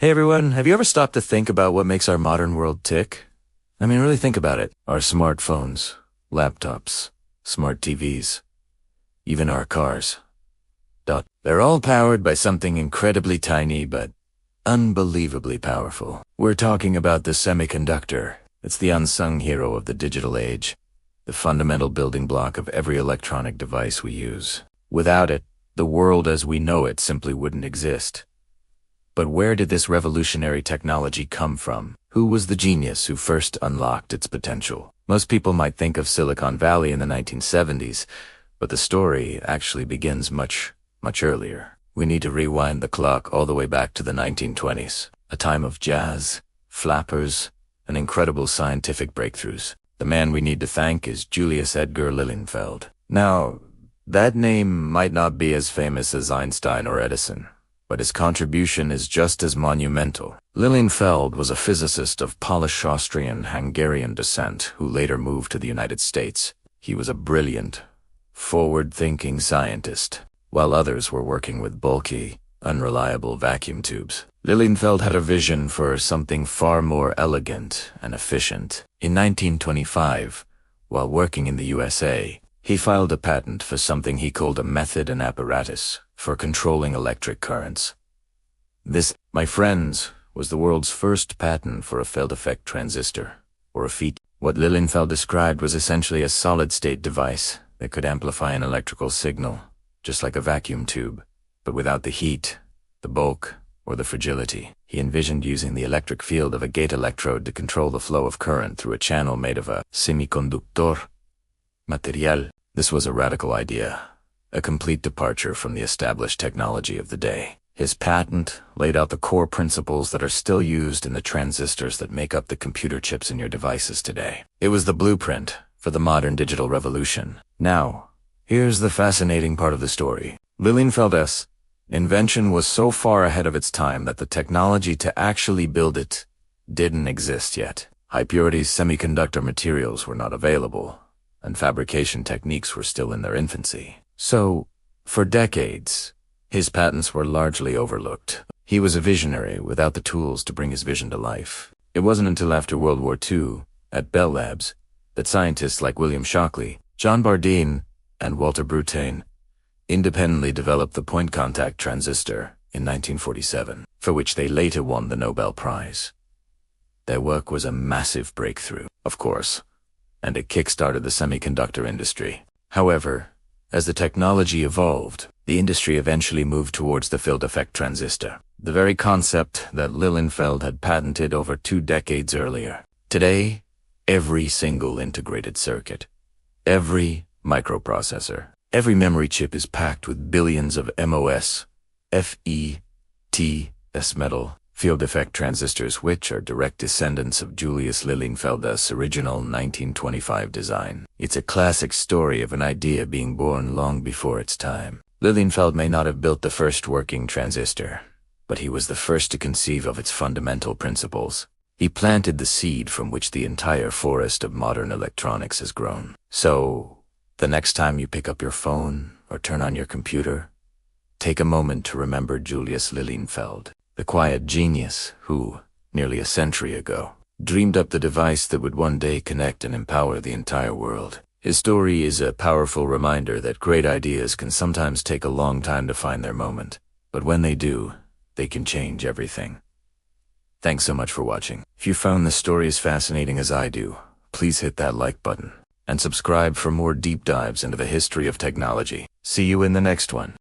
Hey everyone, have you ever stopped to think about what makes our modern world tick? I mean, really think about it. Our smartphones, laptops, smart TVs, even our cars. They're all powered by something incredibly tiny but unbelievably powerful. We're talking about the semiconductor. It's the unsung hero of the digital age, the fundamental building block of every electronic device we use. Without it, the world as we know it simply wouldn't exist. But where did this revolutionary technology come from? Who was the genius who first unlocked its potential? Most people might think of Silicon Valley in the 1970s, but the story actually begins much earlier. We need to rewind the clock all the way back to the 1920s, a time of jazz, flappers, and incredible scientific breakthroughs. The man we need to thank is Julius Edgar Lilienfeld. Now, that name might not be as famous as Einstein or Edison, but his contribution is just as monumental. Lilienfeld was a physicist of Polish, Austrian, Hungarian descent who later moved to the United States. He was a brilliant, forward-thinking scientist, while others were working with bulky, unreliable vacuum tubes. Lilienfeld had a vision for something far more elegant and efficient. In 1925, while working in the USA, he filed a patent for something he called a method and apparatus for controlling electric currents. This, my friends, was the world's first patent for a field-effect transistor, or a FET. What Lilienfeld described was essentially a solid-state device that could amplify an electrical signal, just like a vacuum tube, but without the heat, the bulk, or the fragility. He envisioned using the electric field of a gate electrode to control the flow of current through a channel made of a Semiconductor material. This was a radical idea, a complete departure from the established technology of the day. His patent laid out the core principles that are still used in the transistors that make up the computer chips in your devices today. It was the blueprint for the modern digital revolution. Now, here's the fascinating part of the story. Lilienfeld's invention was so far ahead of its time that the technology to actually build it didn't exist yet. High-purity semiconductor materials were not available, and fabrication techniques were still in their infancy. So, for decades, his patents were largely overlooked. He was a visionary without the tools to bring his vision to life. It wasn't until after World War II, at Bell Labs, that scientists like William Shockley, John Bardeen, and Walter Broutain independently developed the point-contact transistor in 1947, for which they later won the Nobel Prize. Their work was a massive breakthrough, of course, and it kick-started the semiconductor industry. However, as the technology evolved, the industry eventually moved towards the field-effect transistor, the very concept that Lilienfeld had patented over 2 decades earlier. Today, every single integrated circuit, every microprocessor, every memory chip is packed with billions of MOS, FETs metal field-effect transistors, which are direct descendants of Julius Lilienfeld's original 1925 design. It's a classic story of an idea being born long before its time. Lilienfeld may not have built the first working transistor, but he was the first to conceive of its fundamental principles. He planted the seed from which the entire forest of modern electronics has grown. So, the next time you pick up your phone or turn on your computer, take a moment to remember Julius Lilienfeld, the quiet genius who, nearly a century ago, dreamed up the device that would one day connect and empower the entire world. His story is a powerful reminder that great ideas can sometimes take a long time to find their moment, but when they do, they can change everything. Thanks so much for watching. If you found this story as fascinating as I do, please hit that like button and subscribe for more deep dives into the history of technology. See you in the next one.